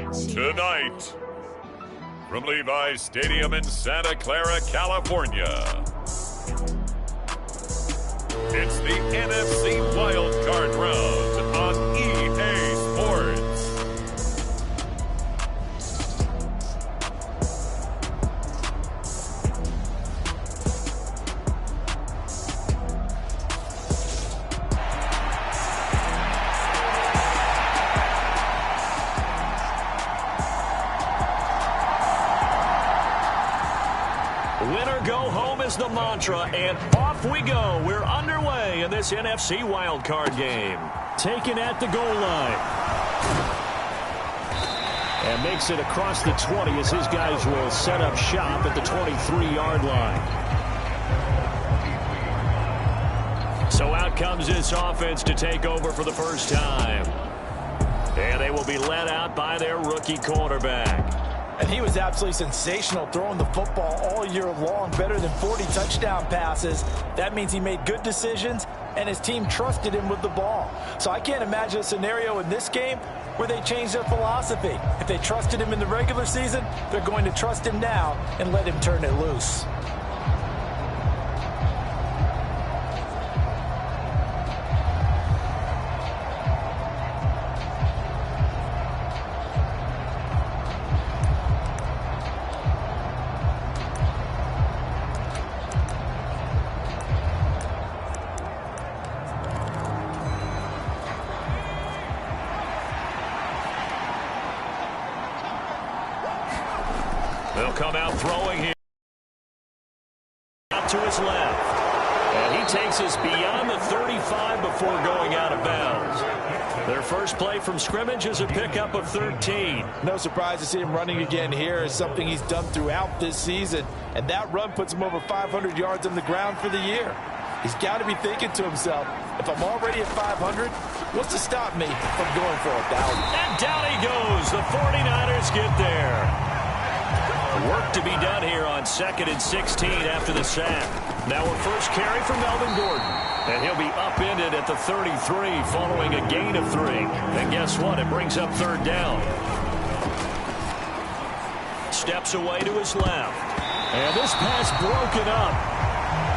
Tonight, from Levi's Stadium in Santa Clara, California, it's the NFC Wildcard Round on EA Sports. Winner go home is the mantra, and off we go. We're underway in this NFC wildcard game. Taken at the goal line. And makes it across the 20 as his guys will set up shop at the 23-yard line. So out comes this offense to take over for the first time. And they will be led out by their rookie quarterback. And he was absolutely sensational throwing the football all year long, better than 40 touchdown passes. That means he made good decisions, and his team trusted him with the ball. So I can't imagine a scenario in this game where they change their philosophy. If they trusted him in the regular season, they're going to trust him now and let him turn it loose. They'll come out throwing here. Out to his left. And he takes us beyond the 35 before going out of bounds. Their first play from scrimmage is a pickup of 13. No surprise to see him running again here. It's something he's done throughout this season. And that run puts him over 500 yards on the ground for the year. He's got to be thinking to himself, if I'm already at 500, what's to stop me from going for 1,000? And down he goes. The 49ers get there. Work to be done here on 2nd and 16 after the sack. Now a first carry from Melvin Gordon. And he'll be upended at the 33 following a gain of 3. And guess what? It brings up 3rd down. Steps away to his left. And this pass broken up.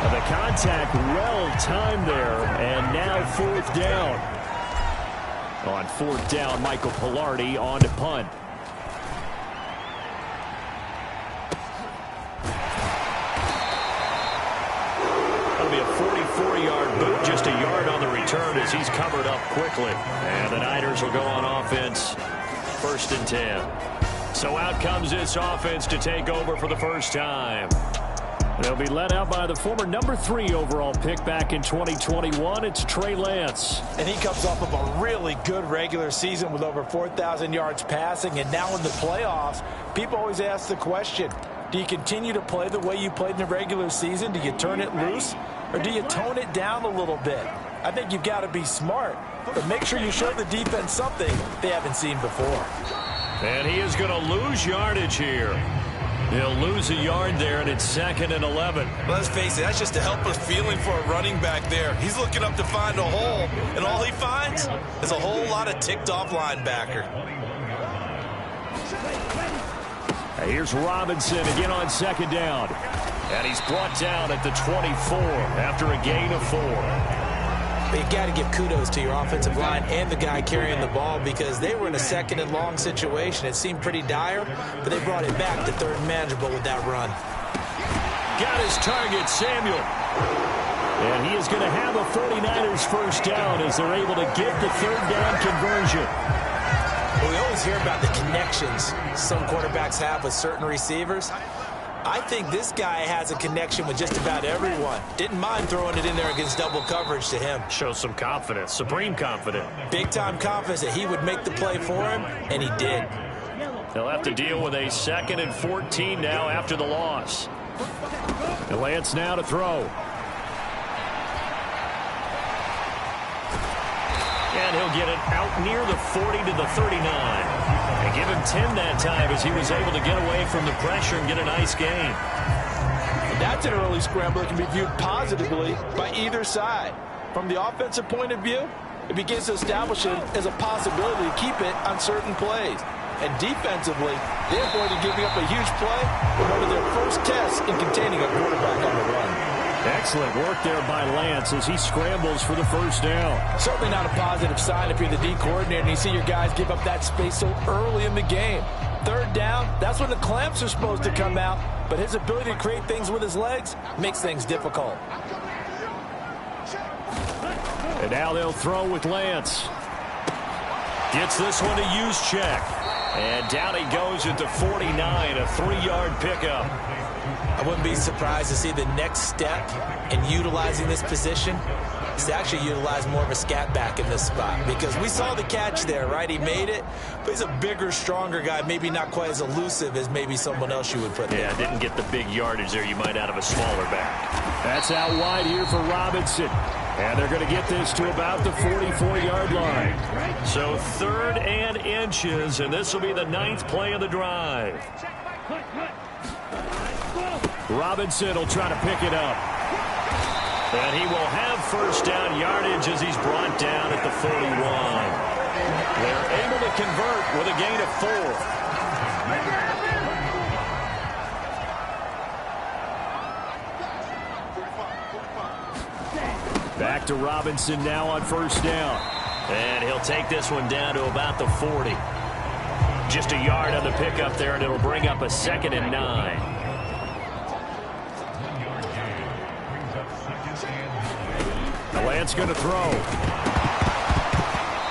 And the contact well timed there. And now 4th down. On 4th down, Michael Palardy on to punt. Be a 44-yard boot, just a yard on the return as he's covered up quickly. And the Niners will go on offense, 1st and 10. So out comes this offense to take over for the first time. They'll be led out by the former number 3 overall pick back in 2021. It's Trey Lance. And he comes off of a really good regular season with over 4,000 yards passing. And now in the playoffs, people always ask the question, do you continue to play the way you played in the regular season? Do you turn it loose? Or do you tone it down a little bit? I think you've got to be smart. But make sure you show the defense something they haven't seen before. And he is going to lose yardage here. He'll lose a yard there, and it's 2nd and 11. Let's face it, that's just a helpless feeling for a running back there. He's looking up to find a hole, and all he finds is a whole lot of ticked-off linebacker. Here's Robinson again on 2nd down. And he's brought down at the 24 after a gain of 4. But you've got to give kudos to your offensive line and the guy carrying the ball because they were in a 2nd and long situation. It seemed pretty dire, but they brought it back to 3rd and manageable with that run. Got his target, Samuel. And he is going to have a 49ers first down as they're able to get the 3rd down conversion. Well, we always hear about the connections some quarterbacks have with certain receivers. I think this guy has a connection with just about everyone. Didn't mind throwing it in there against double coverage to him. Shows some confidence, supreme confidence. Big-time confidence that he would make the play for him, and he did. They'll have to deal with a 2nd and 14 now after the loss. And Lance now to throw. And he'll get it out near the 40 to the 39. And give him 10 that time as he was able to get away from the pressure and get a nice gain. And that's an early scramble that can be viewed positively by either side. From the offensive point of view, it begins to establish it as a possibility to keep it on certain plays. And defensively, they avoided giving up a huge play in one of their first tests in containing a quarterback on the run. Excellent work there by Lance as he scrambles for the first down. Certainly not a positive sign if you're the D coordinator and you see your guys give up that space so early in the game. Third down, that's when the clamps are supposed to come out, but his ability to create things with his legs makes things difficult. And now they'll throw with Lance. Gets this one to Juszczyk. And down he goes at the 49, a 3-yard pickup. I wouldn't be surprised to see the next step in utilizing this position is to actually utilize more of a scat back in this spot. Because we saw the catch there, right? He made it, but he's a bigger, stronger guy, maybe not quite as elusive as maybe someone else you would put there. Yeah, didn't get the big yardage there you might out of a smaller back. That's out wide here for Robinson. And they're going to get this to about the 44-yard line. So 3rd and inches, and this will be the 9th play of the drive. Robinson will try to pick it up. And he will have first down yardage as he's brought down at the 41. They're able to convert with a gain of 4. Back to Robinson now on first down. And he'll take this one down to about the 40. Just a yard on the pickup there, and it'll bring up a 2nd and 9. Lance going to throw.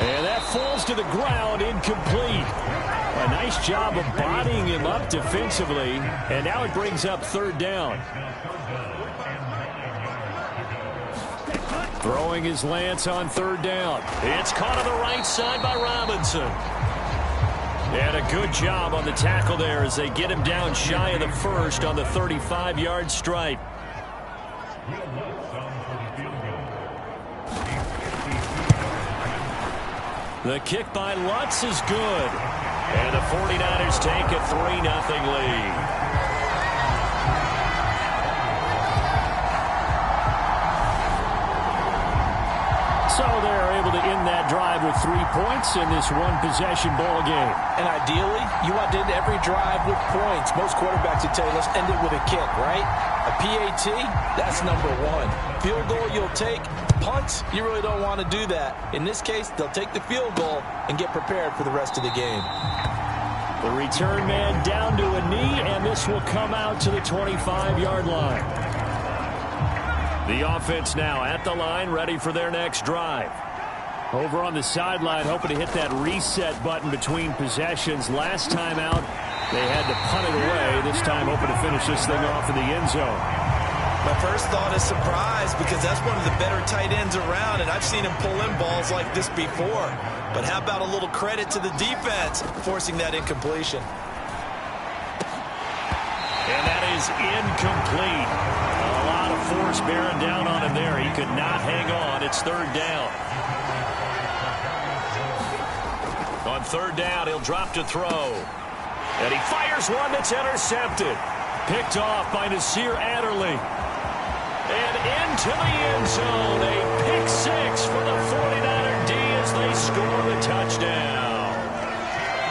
And that falls to the ground, incomplete. A nice job of bodying him up defensively. And now it brings up 3rd down. Throwing his Lance on 3rd down. It's caught on the right side by Robinson. And a good job on the tackle there as they get him down shy of the 1st on the 35-yard stripe. The kick by Lutz is good. And the 49ers take a 3-0 lead. So they're able to end that drive with 3 points in this one-possession ball game. And ideally, you want to end every drive with points. Most quarterbacks would tell you, let's end it with a kick, right? A PAT, that's number 1. Field goal you'll take. Punts, you really don't want to do that. In this case, they'll take the field goal and get prepared for the rest of the game. The return man down to a knee, and this will come out to the 25-yard line. The offense now at the line, ready for their next drive. Over on the sideline, hoping to hit that reset button between possessions. Last time out, they had to punt it away. This time, hoping to finish this thing off in the end zone. My first thought is surprise, because that's one of the better tight ends around, and I've seen him pull in balls like this before. But how about a little credit to the defense forcing that incompletion? And that is incomplete. A lot of force bearing down on him there. He could not hang on. It's 3rd down. On 3rd down, he'll drop to throw. And he fires one that's intercepted. Picked off by Nasir Adderley. And into the end zone. A pick 6 for the 49er D as they score the touchdown.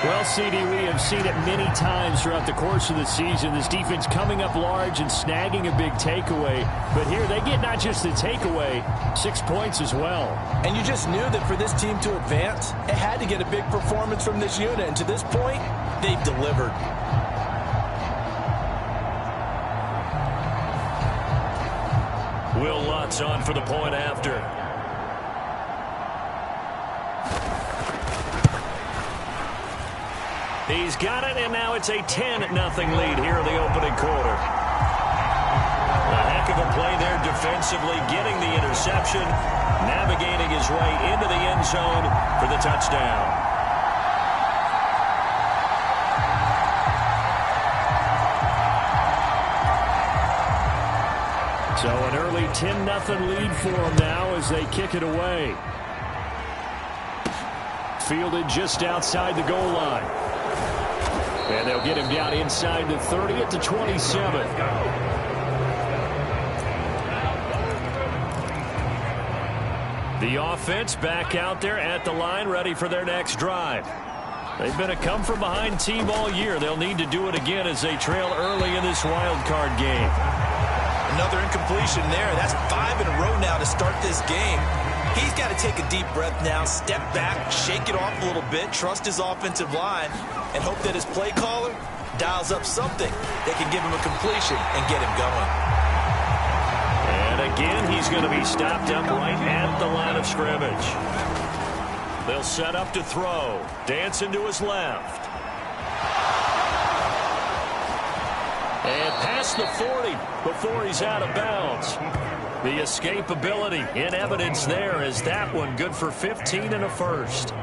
Well, CD, we have seen it many times throughout the course of the season. This defense coming up large and snagging a big takeaway. But here they get not just the takeaway, 6 points as well. And you just knew that for this team to advance, it had to get a big performance from this unit. And to this point, they've delivered. Will Lutz on for the point after. He's got it, and now it's a 10-0 lead here in the opening quarter. A heck of a play there defensively, getting the interception, navigating his way into the end zone for the touchdown. So an early 10-0 lead for them now as they kick it away. Fielded just outside the goal line. And they'll get him down inside the 30 at the 27. The offense back out there at the line, ready for their next drive. They've been a come-from-behind team all year. They'll need to do it again as they trail early in this wild card game. Another incompletion there. That's 5 in a row now to start this game. He's got to take a deep breath now, step back, shake it off a little bit, trust his offensive line, and hope that his play caller dials up something that can give him a completion and get him going. And again, he's going to be stopped up right at the line of scrimmage. They'll set up to throw. Dancing to his left. And past the 40 before he's out of bounds. The escapability in evidence there is that one good for 15 and a first.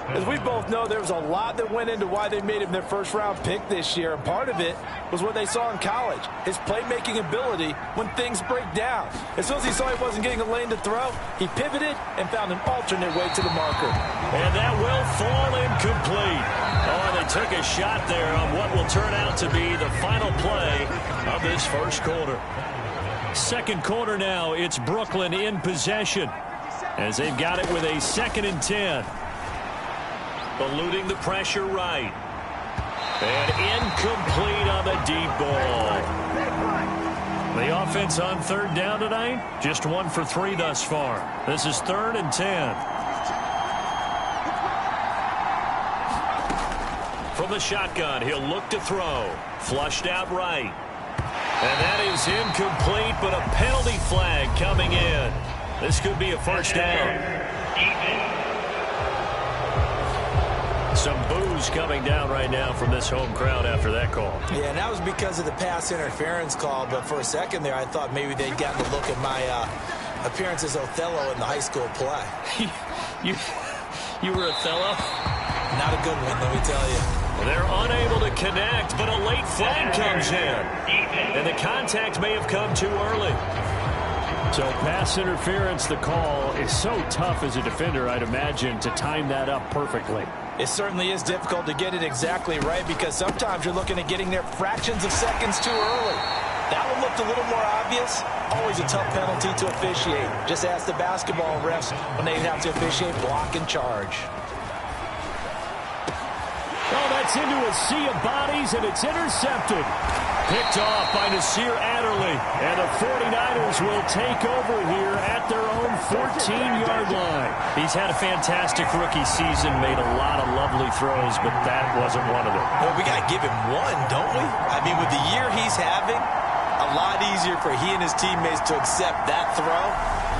As we both know, there was a lot that went into why they made him their first-round pick this year, and part of it was what they saw in college, his playmaking ability when things break down. As soon as he saw he wasn't getting a lane to throw, he pivoted and found an alternate way to the marker. And that will fall incomplete. Oh, they took a shot there on what will turn out to be the final play of this first quarter. Second quarter now, it's Brooklyn in possession as they've got it with a 2nd and 10. Eluding the pressure right. And incomplete on the deep ball. The offense on 3rd down tonight, just 1 for 3 thus far. This is 3rd and 10. From the shotgun, he'll look to throw. Flushed out right. And that is incomplete, but a penalty flag coming in. This could be a first down. Some boos coming down right now from this home crowd after that call. Yeah, and that was because of the pass interference call, but for a second there I thought maybe they'd gotten a look at my appearance as Othello in the high school play. You were Othello? Not a good one, let me tell you. They're unable to connect, but a late flag comes in. And the contact may have come too early. So pass interference, the call is so tough as a defender, I'd imagine, to time that up perfectly. It certainly is difficult to get it exactly right because sometimes you're looking at getting there fractions of seconds too early. That one looked a little more obvious. Always a tough penalty to officiate. Just ask the basketball refs when they have to officiate block and charge. Oh, that's into a sea of bodies, and it's intercepted. Picked off by Nasir Adderley. And the 49ers will take over here at their own 14-yard line. He's had a fantastic rookie season, made a lot of lovely throws, but that wasn't one of them. Well, we got to give him one, don't we? I mean, with the year he's having, a lot easier for he and his teammates to accept that throw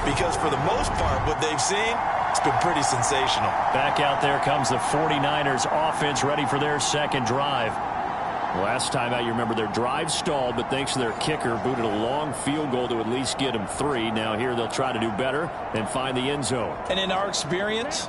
because for the most part, what they've seen, it's been pretty sensational. Back out there comes the 49ers offense ready for their second drive. Last time out, you remember their drive stalled, but thanks to their kicker, booted a long field goal to at least get them 3. Now here they'll try to do better and find the end zone. And in our experience,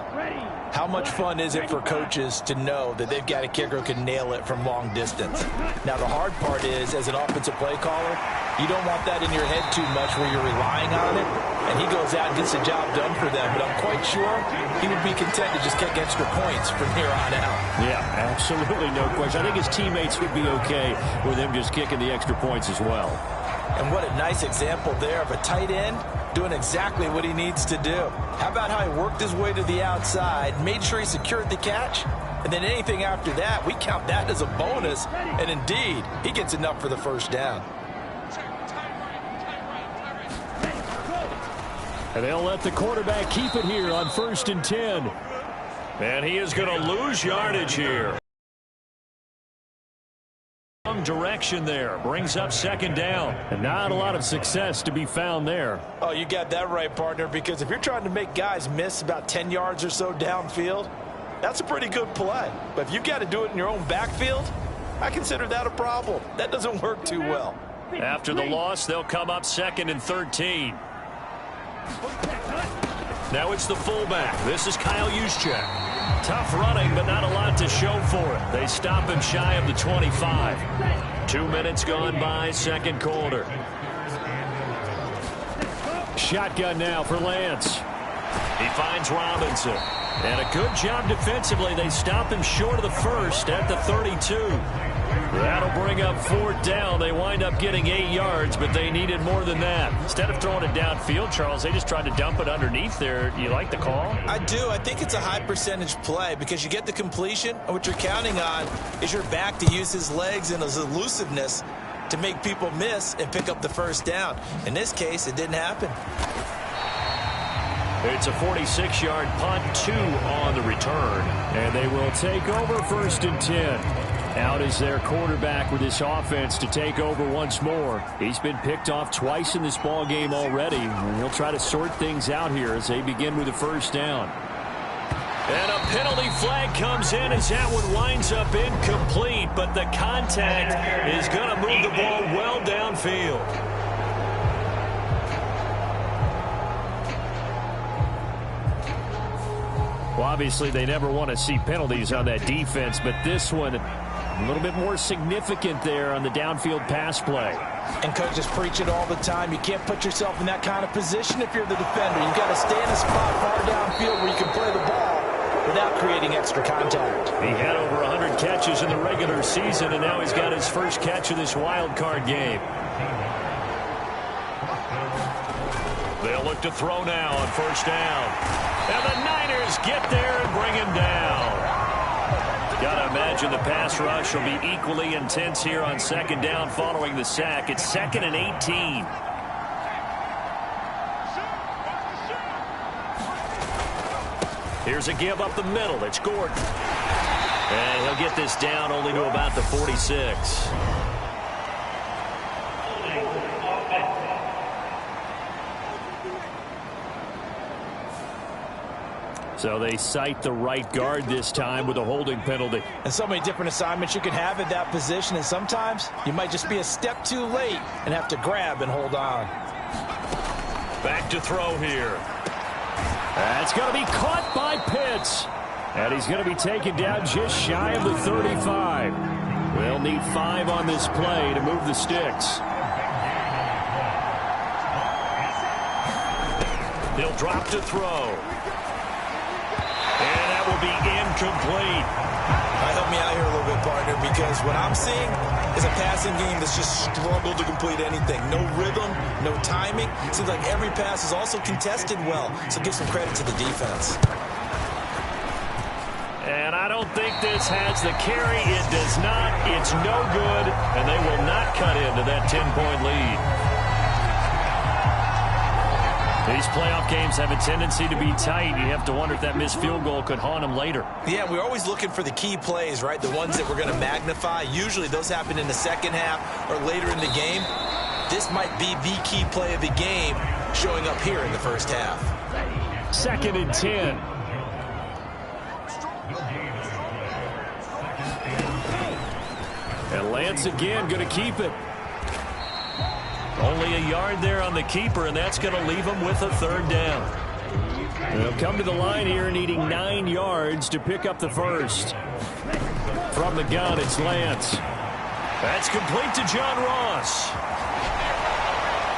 how much fun is it for coaches to know that they've got a kicker who can nail it from long distance? Now, the hard part is, as an offensive play caller, you don't want that in your head too much where you're relying on it, and he goes out and gets the job done for them. But I'm quite sure he would be content to just kick extra points from here on out. Yeah, absolutely no question. I think his teammates would be okay with him just kicking the extra points as well. And what a nice example there of a tight end doing exactly what he needs to do. How about how he worked his way to the outside, made sure he secured the catch, and then anything after that, we count that as a bonus, and indeed, he gets enough for the first down. And they'll let the quarterback keep it here on 1st and 10. And he is going to lose yardage here. Direction there brings up 2nd down, and not a lot of success to be found there. Oh, you got that right, partner, because if you're trying to make guys miss about 10 yards or so downfield, that's a pretty good play. But if you've got to do it in your own backfield, I consider that a problem. That doesn't work too well. After the loss, they'll come up 2nd and 13. Now it's the fullback. This is Kyle Juszczyk. Tough running, but not a lot to show for it. They stop him shy of the 25. 2 minutes gone by, 2nd quarter. Shotgun now for Lance. He finds Robinson. And a good job defensively. They stop him short of the first at the 32. That'll bring up 4th down. They wind up getting 8 yards, but they needed more than that. Instead of throwing it downfield, Charles, they just tried to dump it underneath there. You like the call? I do. I think it's a high percentage play because you get the completion, and what you're counting on is your back to use his legs and his elusiveness to make people miss and pick up the 1st down. In this case, it didn't happen. It's a 46-yard punt, 2 on the return. And they will take over 1st and 10. Out is their quarterback with this offense to take over once more. He's been picked off twice in this ball game already. He'll try to sort things out here as they begin with the 1st down. And a penalty flag comes in as that one winds up incomplete, but the contact is going to move the ball well downfield. Well, obviously, they never want to see penalties on that defense, but this one a little bit more significant there on the downfield pass play. And coaches preach it all the time. You can't put yourself in that kind of position if you're the defender. You've got to stay in a spot far downfield where you can play the ball without creating extra contact. He had over 100 catches in the regular season, and now he's got his first catch of this wild card game. They'll look to throw now on 1st down. And the Niners get there and bring him down. Got to imagine the pass rush will be equally intense here on 2nd down following the sack. It's 2nd and 18. Here's a give up the middle. It's Gordon. And he'll get this down only to about the 46. So they cite the right guard this time with a holding penalty. And so many different assignments you can have at that position, and sometimes you might just be a step too late and have to grab and hold on. Back to throw here. That's going to be caught by Pitts. And he's going to be taken down just shy of the 35. They'll need 5 on this play to move the sticks. He'll drop to throw. And that will be incomplete. Help me out here a little bit, partner, because what I'm seeing is a passing game that's just struggled to complete anything. No rhythm, no timing. Seems like every pass is also contested well, so give some credit to the defense. And I don't think this has the carry. It does not. It's no good, and they will not cut into that 10-point lead. These playoff games have a tendency to be tight. You have to wonder if that missed field goal could haunt them later. Yeah, we're always looking for the key plays, right? The ones that we're going to magnify. Usually those happen in the second half or later in the game. This might be the key play of the game showing up here in the first half. 2nd and 10. And Lance again going to keep it. Only a yard there on the keeper, and that's going to leave him with a 3rd down. They'll come to the line here needing 9 yards to pick up the first. From the gun, it's Lance. That's complete to John Ross.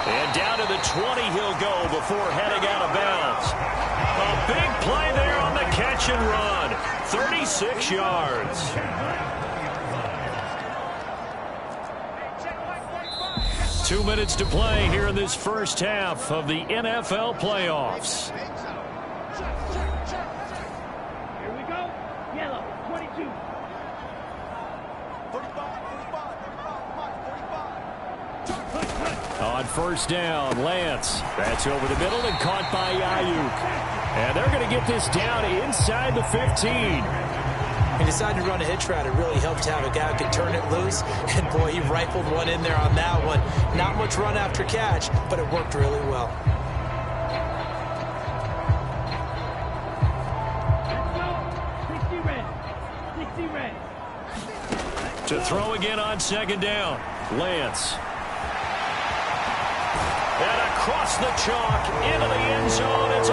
And down to the 20 he'll go before heading out of bounds. A big play there on the catch and run. 36 yards. Two minutes to play here in this first half of the NFL playoffs. Here we go. Yellow, 22. 35. On 1st down, Lance. That's over the middle and caught by Ayuk. And they're going to get this down inside the 15. He decided to run a hitch route. It really helped to have a guy who could turn it loose. And, boy, he rifled one in there on that one. Not much run after catch, but it worked really well. Let's go. 60 red. 60 red. To throw again on 2nd down. Lance. And across the chalk into the end zone. It's